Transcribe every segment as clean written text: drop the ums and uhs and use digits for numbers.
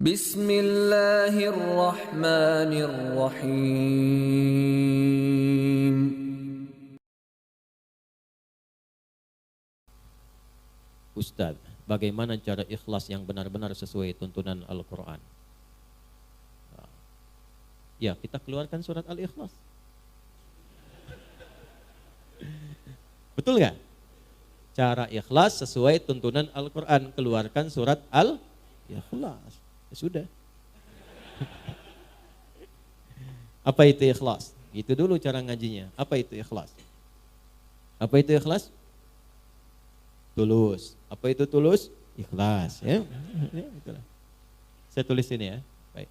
Bismillahirrahmanirrahim. Ustadz, bagaimana cara ikhlas yang benar-benar sesuai tuntunan Al-Quran? Ya, kita keluarkan surat Al-Ikhlas. Betul nggak? Cara ikhlas sesuai tuntunan Al-Quran, keluarkan surat Al-Ikhlas. Ya sudah. Apa itu ikhlas? Itu dulu cara ngajinya. Apa itu ikhlas? Apa itu ikhlas? Tulus. Apa itu tulus? Ikhlas. Ya. Itulah. Saya tulis ini ya. Baik.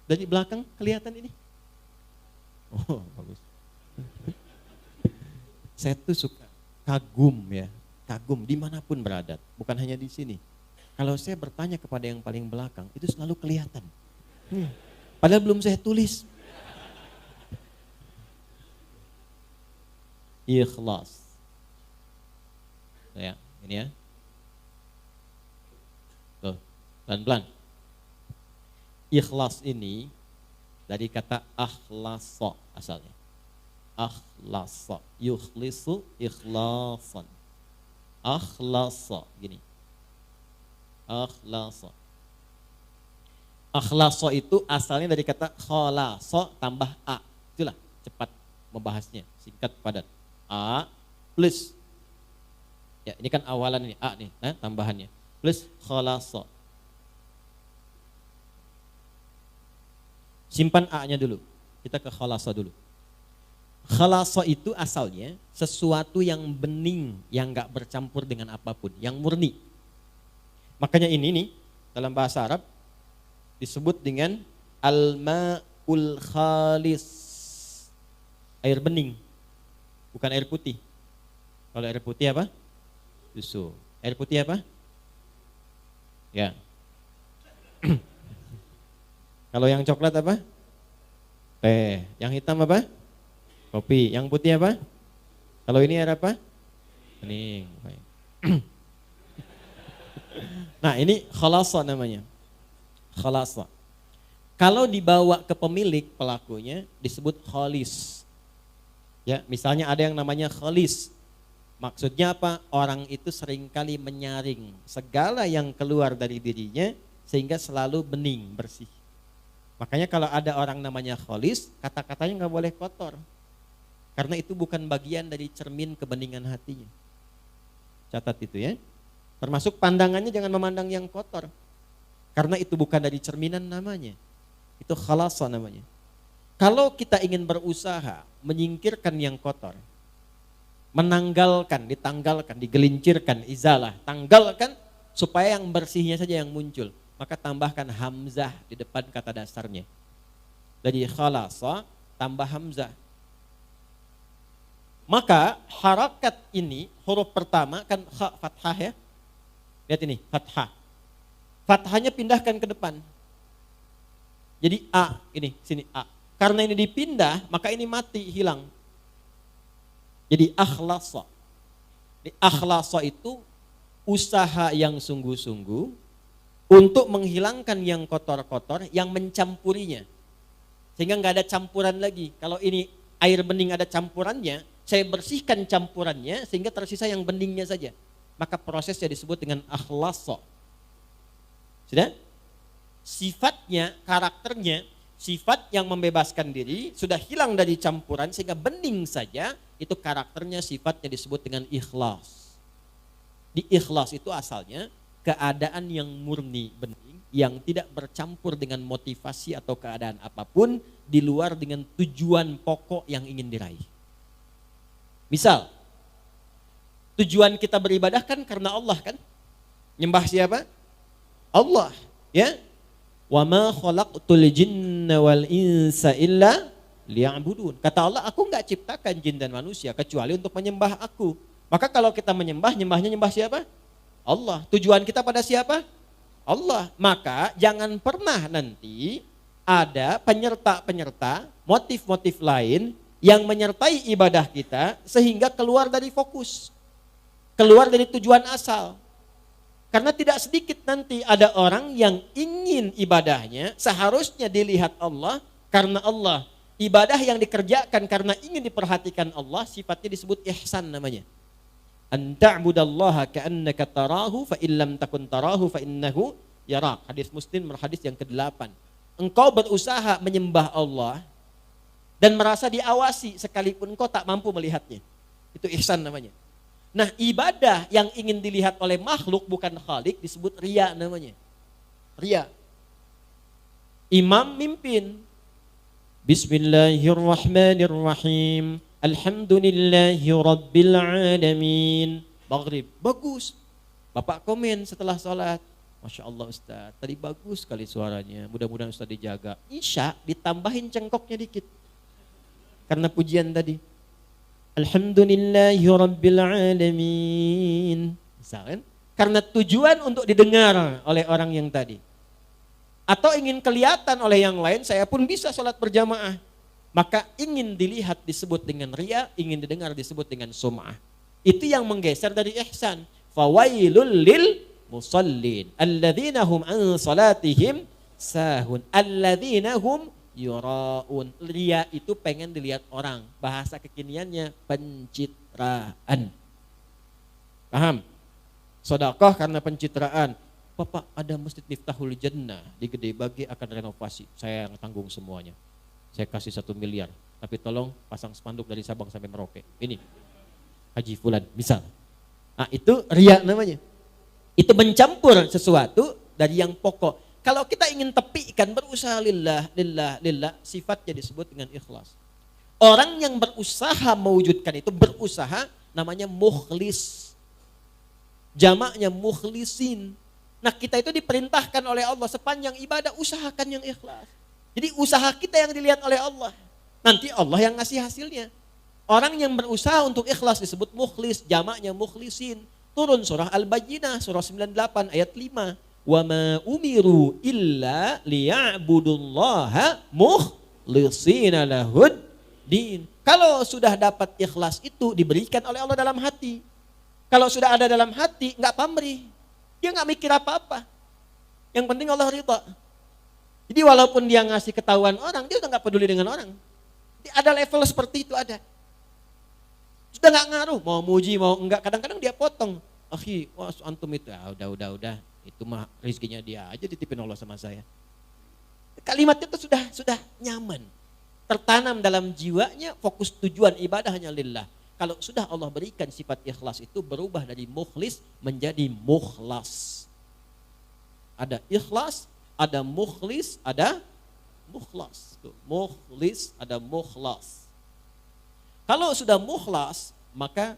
Dari belakang kelihatan ini? Oh, bagus. Saya tuh suka kagum ya. Kagum dimanapun berada. Bukan hanya di sini. Kalau saya bertanya kepada yang paling belakang, itu selalu kelihatan. Padahal belum saya tulis. Ikhlas. Ya, ini ya. Tuh, pelan-pelan. Ikhlas ini dari kata akhlasa asalnya. Akhlasa, yukhlisu ikhlasan. Akhlasa, gini. Akhlasa. Akhlasa itu asalnya dari kata khalasa tambah a. Itulah cepat membahasnya, singkat padat. A plus. Ya, ini kan awalan ini a nih, nah, tambahannya. Plus khalasa. Simpan a-nya dulu. Kita ke khalasa dulu. Khalasa itu asalnya sesuatu yang bening, yang enggak bercampur dengan apapun, yang murni. Makanya ini nih dalam bahasa Arab disebut dengan al-ma'ul khalis. Air bening, bukan air putih. Kalau air putih apa? Susu. Air putih apa? Ya. Kalau yang coklat apa? Teh. Yang hitam apa? Kopi. Yang putih apa? Kalau ini air apa? Bening. Nah, ini khalasa namanya. Khalasa. Kalau dibawa ke pemilik pelakunya disebut khalis. Ya, misalnya ada yang namanya khalis. Maksudnya apa? Orang itu seringkali menyaring segala yang keluar dari dirinya sehingga selalu bening, bersih. Makanya kalau ada orang namanya khalis, kata-katanya nggak boleh kotor. Karena itu bukan bagian dari cermin kebeningan hatinya. Catat itu ya. Termasuk pandangannya jangan memandang yang kotor. Karena itu bukan dari cerminan namanya. Itu khalasa namanya. Kalau kita ingin berusaha menyingkirkan yang kotor, menanggalkan, ditanggalkan, digelincirkan, izalah, tanggalkan supaya yang bersihnya saja yang muncul. Maka tambahkan hamzah di depan kata dasarnya. Dari khalasa tambah hamzah. Maka harakat ini huruf pertama kan kha fathah ya. Lihat ini, fathah. Fathahnya pindahkan ke depan. Jadi A, ini, sini A. Karena ini dipindah, maka ini mati, hilang. Jadi akhlasa. Akhlasa itu usaha yang sungguh-sungguh untuk menghilangkan yang kotor-kotor, yang mencampurinya. Sehingga nggak ada campuran lagi. Kalau ini air bening ada campurannya, saya bersihkan campurannya sehingga tersisa yang beningnya saja. Maka prosesnya disebut dengan akhlasa. Sudah? Sifatnya, karakternya, sifat yang membebaskan diri sudah hilang dari campuran sehingga bening saja, itu karakternya, sifatnya disebut dengan ikhlas. Di ikhlas itu asalnya keadaan yang murni, bening, yang tidak bercampur dengan motivasi atau keadaan apapun di luar dengan tujuan pokok yang ingin diraih. Misal, tujuan kita beribadah kan karena Allah kan? Nyembah siapa? Allah, ya. Wa ma khalaqtul jinna wal insa illa liya'budun. Kata Allah, aku enggak ciptakan jin dan manusia kecuali untuk menyembah aku. Maka kalau kita menyembah, nyembah siapa? Allah. Tujuan kita pada siapa? Allah. Maka jangan pernah nanti ada penyerta-penyerta, motif-motif lain yang menyertai ibadah kita sehingga keluar dari fokus. Keluar dari tujuan asal. Karena tidak sedikit nanti ada orang yang ingin ibadahnya seharusnya dilihat Allah karena Allah. Ibadah yang dikerjakan karena ingin diperhatikan Allah sifatnya disebut ihsan namanya. An ta'budallaha ka'annaka tarahu fa illam takun tarahu fa innahu yarak. Hadis Muslim hadis yang ke-8. Engkau berusaha menyembah Allah dan merasa diawasi sekalipun engkau tak mampu melihatnya. Itu ihsan namanya. Nah, ibadah yang ingin dilihat oleh makhluk bukan khalik disebut riya namanya. Riya. Imam mimpin. Bismillahirrahmanirrahim. Alhamdulillahi rabbil alamin. Maghrib. Bagus. Bapak komen setelah sholat. Masya Allah Ustaz, tadi bagus sekali suaranya. Mudah-mudahan Ustaz dijaga. Isya ditambahin cengkoknya dikit. Karena pujian tadi. Alhamdulillahi rabbil alamin. Misalkan. Karena tujuan untuk didengar oleh orang yang tadi. Atau ingin kelihatan oleh yang lain, saya pun bisa sholat berjamaah. Maka ingin dilihat disebut dengan riya, ingin didengar disebut dengan sum'ah. Itu yang menggeser dari ihsan. Fawailul lil musallin. Alladzina hum an salatihim sahun. Alladzina hum yura'un. Riya itu pengen dilihat orang. Bahasa kekiniannya pencitraan. Paham? Sedekah karena pencitraan. Bapak, ada masjid Miftahul Jannah di Gede Bage akan renovasi. Saya yang tanggung semuanya. Saya kasih 1 miliar. Tapi tolong pasang spanduk dari Sabang sampai Merauke. Ini Haji Fulan, misal. Nah, itu riya namanya. Itu mencampur sesuatu dari yang pokok. Kalau kita ingin tepikan berusaha lillah, sifatnya disebut dengan ikhlas. Orang yang berusaha mewujudkan itu berusaha namanya mukhlis. Jamaknya mukhlisin. Nah, kita itu diperintahkan oleh Allah sepanjang ibadah usahakan yang ikhlas. Jadi usaha kita yang dilihat oleh Allah. Nanti Allah yang ngasih hasilnya. Orang yang berusaha untuk ikhlas disebut mukhlis, jamaknya mukhlisin. Turun surah Al-Bayyinah, surah 98 ayat 5. Wa ma umiru illa liya'budullaha mukhlishina lahud din. Kalau sudah dapat ikhlas itu diberikan oleh Allah dalam hati. Kalau sudah ada dalam hati, enggak pamrih. Dia enggak mikir apa-apa. Yang penting Allah ridha. Jadi walaupun dia ngasih ketahuan orang, dia udah enggak peduli dengan orang. Jadi ada level seperti itu ada. Sudah enggak ngaruh, mau muji mau enggak, kadang-kadang dia potong. Akhi, wah antum itu, ya udah. Itu mah rezekinya dia aja ditipin Allah sama saya. Kalimatnya itu sudah nyaman. Tertanam dalam jiwanya, fokus tujuan ibadah hanya lillah. Kalau sudah Allah berikan sifat ikhlas itu berubah dari mukhlis menjadi mukhlas. Ada ikhlas, ada mukhlis, ada mukhlas. Mukhlis, ada mukhlas. Kalau sudah mukhlas, maka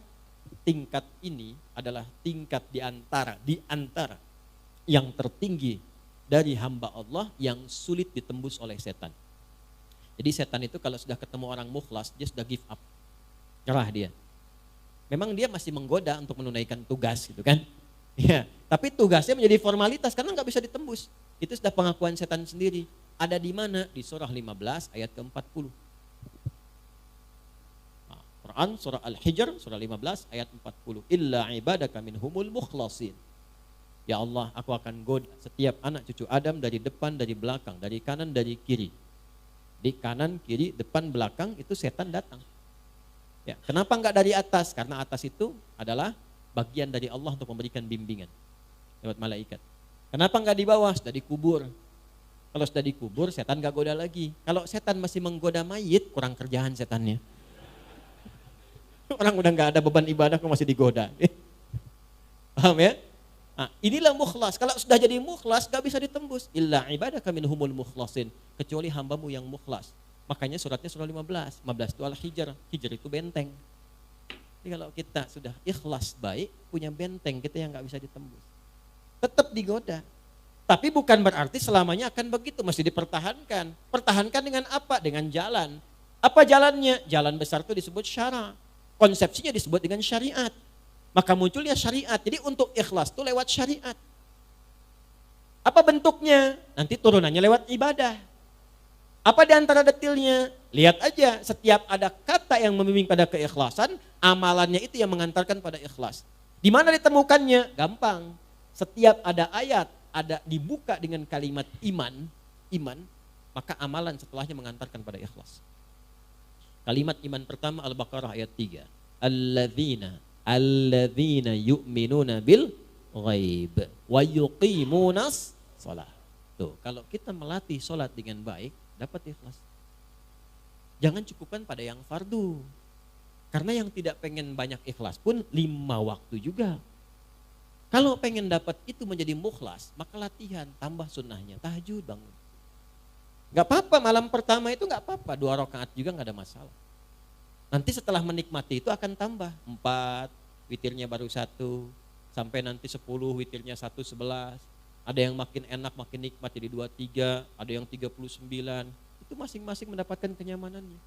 tingkat ini adalah tingkat di antara yang tertinggi dari hamba Allah yang sulit ditembus oleh setan. Jadi setan itu kalau sudah ketemu orang mukhlas, dia sudah give up. Nyerah dia. Memang dia masih menggoda untuk menunaikan tugas gitu kan. Ya, tapi tugasnya menjadi formalitas karena nggak bisa ditembus. Itu sudah pengakuan setan sendiri. Ada di mana? Di surah 15 ayat ke-40. Nah, Quran surah Al-Hijr surah 15 ayat 40. Illa ibadaka minhumul mukhlasin. Ya Allah, aku akan goda setiap anak cucu Adam dari depan, dari belakang, dari kanan, dari kiri. Di kanan, kiri, depan, belakang itu setan datang. Ya, kenapa enggak dari atas? Karena atas itu adalah bagian dari Allah untuk memberikan bimbingan lewat malaikat. Kenapa enggak di bawah? Sudah dikubur. Kalau sudah dikubur, setan enggak goda lagi. Kalau setan masih menggoda mayit, kurang kerjaan setannya. Orang udah enggak ada beban ibadah kok masih digoda. Paham ya? Nah, inilah mukhlas. Kalau sudah jadi mukhlas enggak bisa ditembus. Illa ibadaka minhumul mukhlasin. Kecuali hambamu yang mukhlas. Makanya suratnya surah 15 itu Al-Hijr. Hijr itu benteng. Jadi kalau kita sudah ikhlas baik, punya benteng kita yang gak bisa ditembus. Tetap digoda. Tapi bukan berarti selamanya akan begitu, masih dipertahankan. Pertahankan dengan apa? Dengan jalan. Apa jalannya? Jalan besar itu disebut syara. Konsepsinya disebut dengan syariat. Maka munculnya syariat. Jadi untuk ikhlas itu lewat syariat. Apa bentuknya? Nanti turunannya lewat ibadah. Apa di antara detilnya? Lihat aja, setiap ada kata yang membimbing pada keikhlasan, amalannya itu yang mengantarkan pada ikhlas. Di mana ditemukannya? Gampang. setiap ada ayat, ada dibuka dengan kalimat iman, maka amalan setelahnya mengantarkan pada ikhlas. Kalimat iman pertama Al-Baqarah ayat 3. Alladzina yu'minuna bil ghaib wa yuqimunas shalah. Tuh, kalau kita melatih salat dengan baik, dapat ikhlas. Jangan cukupkan pada yang fardu. Karena yang tidak pengen banyak ikhlas pun 5 waktu juga. Kalau pengen dapat itu menjadi mukhlas, maka latihan, tambah sunnahnya, tahajud bangun. Gak apa-apa, malam pertama itu gak apa-apa, 2 rakaat juga gak ada masalah. Nanti setelah menikmati itu akan tambah, 4, witirnya baru 1, sampai nanti 10, witirnya 1, 11. Ada yang makin enak, makin nikmat jadi 2, 3, ada yang 39. Itu masing-masing mendapatkan kenyamanannya.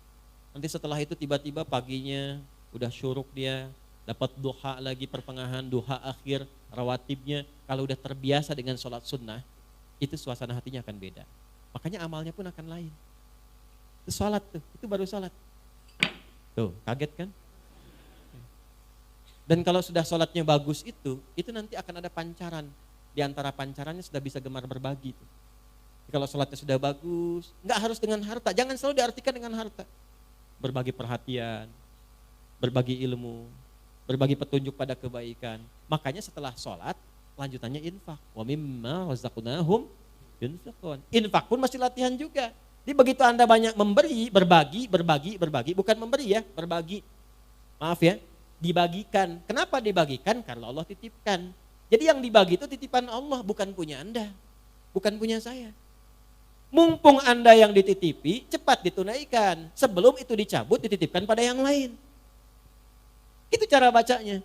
Nanti setelah itu tiba-tiba paginya udah syuruk dia, dapat duha lagi pertengahan, duha akhir, rawatibnya. Kalau udah terbiasa dengan sholat sunnah, itu suasana hatinya akan beda. Makanya amalnya pun akan lain. Itu sholat tuh, itu baru sholat. Tuh, kaget kan? Dan kalau sudah sholatnya bagus itu nanti akan ada pancaran. Di antara pancarannya sudah bisa gemar berbagi. Tuh. Kalau sholatnya sudah bagus, nggak harus dengan harta. Jangan selalu diartikan dengan harta. Berbagi perhatian, berbagi ilmu, berbagi petunjuk pada kebaikan. Makanya setelah sholat, lanjutannya infak. Wa mimma razaqnahum yunfiqun. Infak pun masih latihan juga. Jadi begitu Anda banyak memberi, berbagi, bukan memberi ya, berbagi. Maaf ya, dibagikan. Kenapa dibagikan? Karena Allah titipkan. Jadi yang dibagi itu titipan Allah, bukan punya Anda, bukan punya saya. Mumpung Anda yang dititipi, cepat ditunaikan. Sebelum itu dicabut, dititipkan pada yang lain. Itu cara bacanya.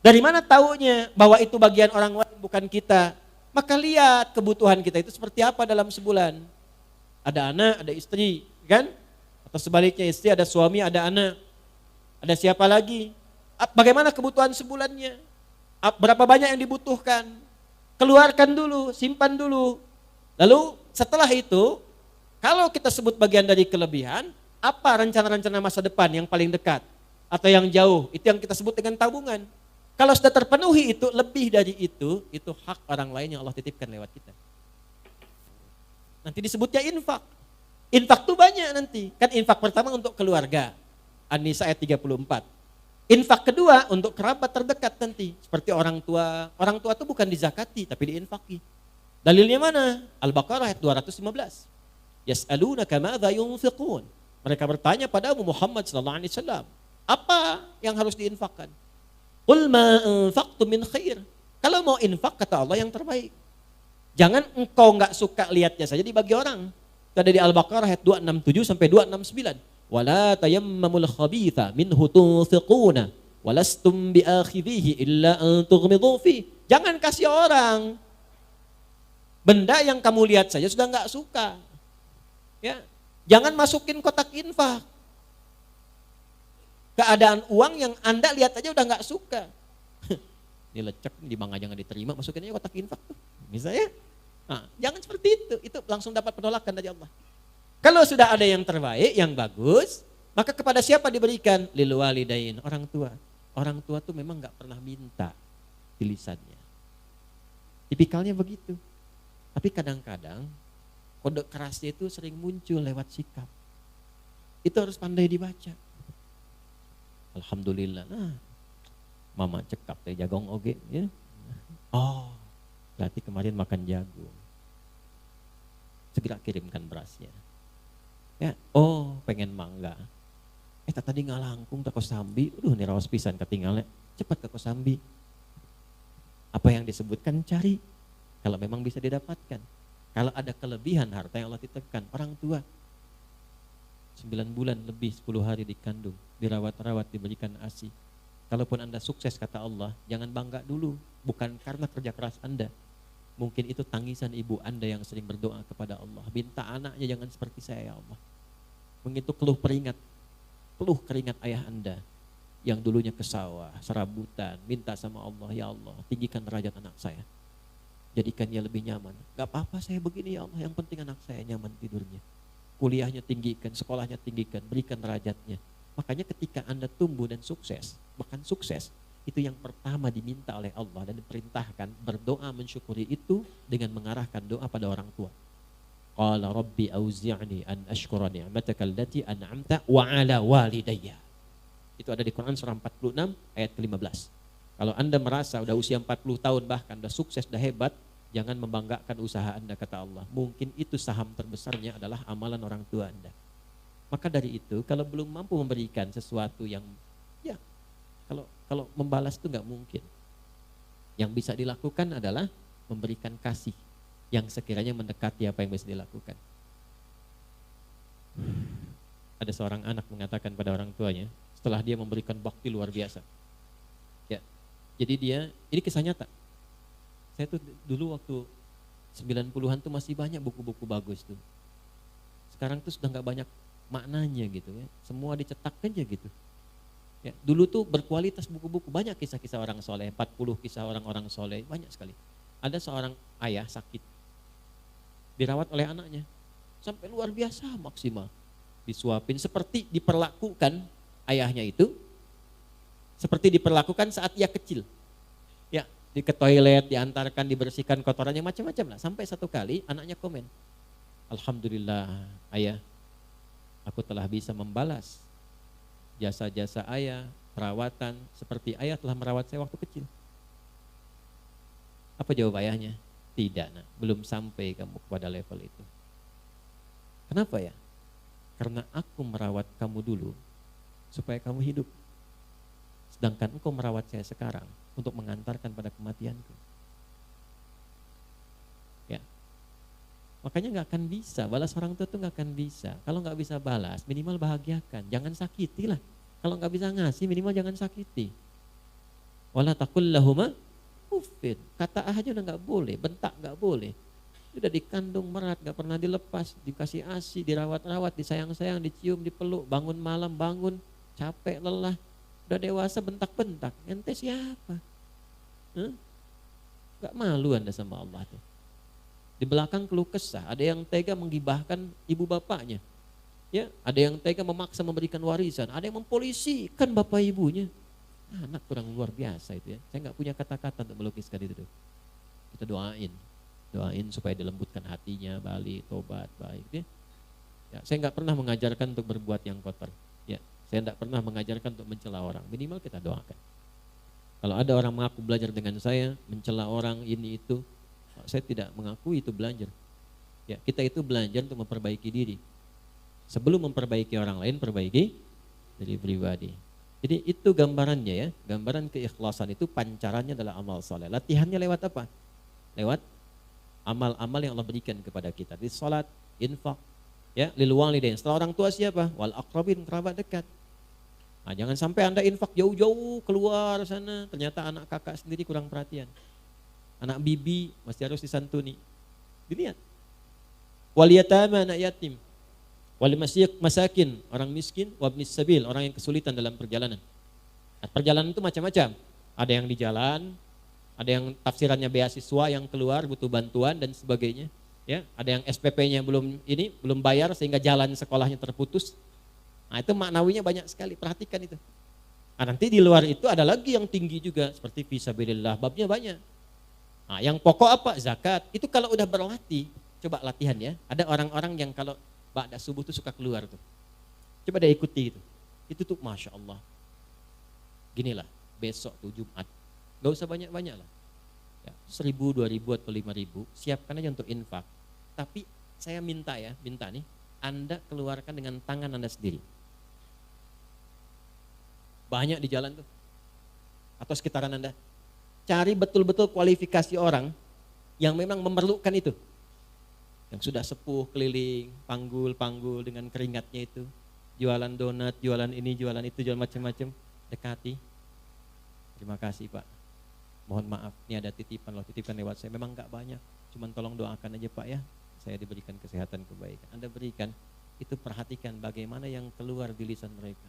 Dari mana taunya bahwa itu bagian orang lain bukan kita? Maka lihat kebutuhan kita itu seperti apa dalam sebulan. Ada anak, ada istri, kan? Atau sebaliknya istri, ada suami, ada anak. Ada siapa lagi? Bagaimana kebutuhan sebulannya? Berapa banyak yang dibutuhkan? Keluarkan dulu, simpan dulu. Lalu setelah itu, kalau kita sebut bagian dari kelebihan, apa rencana-rencana masa depan yang paling dekat? Atau yang jauh? Itu yang kita sebut dengan tabungan. Kalau sudah terpenuhi itu, lebih dari itu hak orang lain yang Allah titipkan lewat kita. Nanti disebutnya infak. Infak tuh banyak nanti. Kan infak pertama untuk keluarga. An-Nisa ayat 34. Infak kedua untuk kerabat terdekat nanti. Seperti orang tua. Orang tua itu bukan dizakati tapi diinfaki. Dalilnya mana? Al-Baqarah ayat 215. Yas'alunaka madza yunfiqun. Mereka bertanya padamu Muhammad sallallahu alaihi wasallam, apa yang harus diinfakkan? Qul ma anfaqtum min khair. Kalau mau infak kata Allah yang terbaik. Jangan engkau enggak suka lihatnya saja dibagi orang. Itu ada di Al-Baqarah ayat 267 sampai 269. Wala tayammamul khabitha minhu tunfiquna walastum biakhidhihi illa an tughmidu fi. Jangan kasih orang benda yang kamu lihat saja sudah enggak suka. Ya. Jangan masukin kotak infak. Keadaan uang yang Anda lihat aja udah nggak suka. Ini lecek, di bank aja nggak diterima, masukin aja kotak infak tuh. Misalnya, nah, jangan seperti itu langsung dapat penolakan dari Allah. Kalau sudah ada yang terbaik, yang bagus, maka kepada siapa diberikan? Lil walidain, orang tua. Orang tua tuh memang nggak pernah minta di lisannya. Tipikalnya begitu. Tapi kadang-kadang kode kerasnya itu sering muncul lewat sikap. Itu harus pandai dibaca. Alhamdulillah, nah, mama cekap teh jagong oge, ya. Oh, berarti kemarin makan jagung. Segera kirimkan berasnya. Ya, oh, pengen mangga. Tadi ngalangkung ke Kosambi, nih rawas pisan ketinggalnya. Cepat ke Kosambi. Apa yang disebutkan cari. Kalau memang bisa didapatkan. Kalau ada kelebihan harta yang Allah titipkan, orang tua 9 bulan lebih 10 hari dikandung, dirawat-rawat, diberikan ASI. Kalaupun Anda sukses kata Allah, jangan bangga dulu, bukan karena kerja keras Anda. Mungkin itu tangisan ibu Anda yang sering berdoa kepada Allah. Minta anaknya jangan seperti saya ya Allah. Begitu keluh keringat ayah Anda yang dulunya ke sawah, serabutan, minta sama Allah, ya Allah, tinggikan derajat anak saya. Jadikan dia lebih nyaman. Gak apa-apa saya begini ya Allah, yang penting anak saya nyaman tidurnya. Kuliahnya tinggikan, sekolahnya tinggikan, berikan derajatnya. Makanya ketika Anda tumbuh dan sukses, bahkan sukses, Itu yang pertama diminta oleh Allah dan diperintahkan berdoa mensyukuri itu dengan mengarahkan doa pada orang tua. Qala rabbi auzi'ni an ashkura ni'mataka allati an'amta wa ala walidayya. Itu ada di Quran surah 46 ayat ke-15. Kalau Anda merasa udah usia 40 tahun bahkan udah sukses, udah hebat, jangan membanggakan usaha Anda, kata Allah. Mungkin itu saham terbesarnya adalah amalan orang tua Anda. Maka dari itu kalau belum mampu memberikan sesuatu yang ya kalau membalas itu nggak mungkin. Yang bisa dilakukan adalah memberikan kasih yang sekiranya mendekati apa yang bisa dilakukan. Ada seorang anak mengatakan pada orang tuanya setelah dia memberikan bakti luar biasa. Ya. Jadi dia, ini kisah nyata. Saya tuh dulu waktu 90-an tuh masih banyak buku-buku bagus tuh. Sekarang tuh sudah nggak banyak maknanya gitu ya. Semua dicetak aja gitu. Ya, dulu tuh berkualitas buku-buku, banyak kisah-kisah orang soleh, 40 kisah orang-orang soleh, banyak sekali. Ada seorang ayah sakit, dirawat oleh anaknya, sampai luar biasa maksimal. Disuapin seperti diperlakukan ayahnya itu, seperti diperlakukan saat ia kecil. Ya, ke toilet, diantarkan, dibersihkan kotorannya, macam-macam lah. Sampai satu kali anaknya komen, alhamdulillah ayah, aku telah bisa membalas jasa-jasa ayah, perawatan seperti ayah telah merawat saya waktu kecil. Apa jawab ayahnya? Tidak, nak, belum sampai kamu pada level itu. Kenapa ya? Karena aku merawat kamu dulu supaya kamu hidup. Sedangkan engkau merawat saya sekarang untuk mengantarkan pada kematianku. Ya. Makanya gak akan bisa, balas orang tua tuh gak akan bisa. Kalau gak bisa balas, minimal bahagiakan. Jangan sakiti lah. Kalau gak bisa ngasih, minimal jangan sakiti. Wala taqul lahuma uffin. Kata aja udah gak boleh, bentak gak boleh. Udah dikandung merat, gak pernah dilepas, dikasih ASI, dirawat-rawat, disayang-sayang, dicium, dipeluk, bangun malam, bangun, capek, lelah. Udah dewasa bentak-bentak, ente siapa? Gak malu Anda sama Allah tuh. Di belakang keluh kesah, ada yang tega menggibahkan ibu bapaknya. Ya, ada yang tega memaksa memberikan warisan, ada yang mempolisikan bapak ibunya. Anak kurang luar biasa itu ya. Saya nggak punya kata-kata untuk melukiskan itu. Kita doain supaya dilembutkan hatinya, balik, tobat, baik. Ya, saya nggak pernah mengajarkan untuk berbuat yang kotor. Ya, saya nggak pernah mengajarkan untuk mencela orang. Minimal kita doakan. Kalau ada orang mengaku belajar dengan saya, mencela orang ini itu, saya tidak mengakui itu belajar. Ya, kita itu belajar untuk memperbaiki diri. Sebelum memperbaiki orang lain, perbaiki diri pribadi. Jadi itu gambarannya ya, gambaran keikhlasan itu pancarannya adalah amal soleh. Latihannya lewat apa? Lewat amal-amal yang Allah berikan kepada kita. Di salat, infak, ya, lil walidain. Setelah orang tua siapa? Wal aqrabin, kerabat dekat. Nah, jangan sampai Anda infak jauh-jauh keluar sana, ternyata anak kakak sendiri kurang perhatian. Anak bibi masih harus disantuni. Dilihat. Wal yatama, anak yatim. Wal masakin, orang miskin, wabnis sabil, orang yang kesulitan dalam perjalanan. Nah, perjalanan itu macam-macam. Ada yang di jalan, ada yang tafsirannya beasiswa yang keluar butuh bantuan dan sebagainya. Ya, ada yang SPP-nya belum bayar sehingga jalan sekolahnya terputus. Nah, itu maknawinya banyak sekali. Perhatikan itu. Nah, nanti di luar itu ada lagi yang tinggi juga seperti fisabilillah, babnya banyak. Nah, yang pokok apa? Zakat. Itu kalau udah berlatih, coba latihan ya. Ada orang-orang yang kalau ba'da subuh tuh suka keluar tuh. Coba deh ikuti itu. Itu tuh Masya Allah. Ginilah, besok tuh Jumat. Gak usah banyak-banyak lah. Ya, 1.000, 2.000 atau 5.000, siapkan aja untuk infak. Tapi saya minta nih, Anda keluarkan dengan tangan Anda sendiri. Banyak di jalan tuh. Atau sekitaran Anda. Cari betul-betul kualifikasi orang yang memang memerlukan itu. Yang sudah sepuh, keliling, panggul dengan keringatnya itu. Jualan donat, jualan ini, jualan itu, jualan macam-macam. Dekati. Terima kasih Pak. Mohon maaf, ini ada titipan loh, titipan lewat saya. Memang gak banyak, cuman tolong doakan aja Pak ya. Saya diberikan kesehatan, kebaikan. Anda berikan, itu perhatikan bagaimana yang keluar di lisan mereka.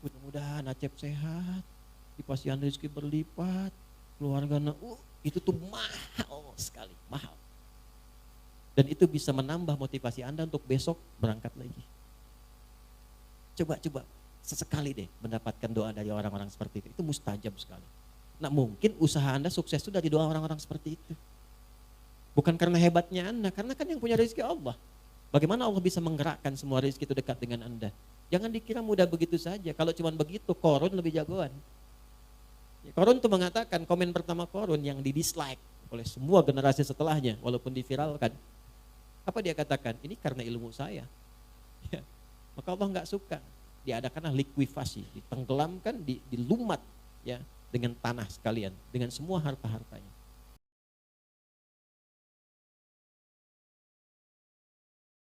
Mudah-mudahan Acep sehat, dipasihan rezeki berlipat, keluarga itu tuh mahal sekali, mahal. Dan itu bisa menambah motivasi Anda untuk besok berangkat lagi. Coba sesekali deh mendapatkan doa dari orang-orang seperti itu. Itu mustajab sekali. Nah mungkin usaha Anda sukses itu dari doa orang-orang seperti itu. Bukan karena hebatnya Anda, karena kan yang punya rezeki Allah. Bagaimana Allah bisa menggerakkan semua rezeki itu dekat dengan Anda? Jangan dikira mudah begitu saja. Kalau cuma begitu, Korun lebih jagoan. Korun tuh mengatakan, komen pertama Korun yang di-dislike oleh semua generasi setelahnya, walaupun diviralkan. Apa dia katakan? Ini karena ilmu saya. Ya. Maka Allah nggak suka. Diadakanlah likuifasi, ditenggelamkan, dilumat ya dengan tanah sekalian, dengan semua harta-hartanya.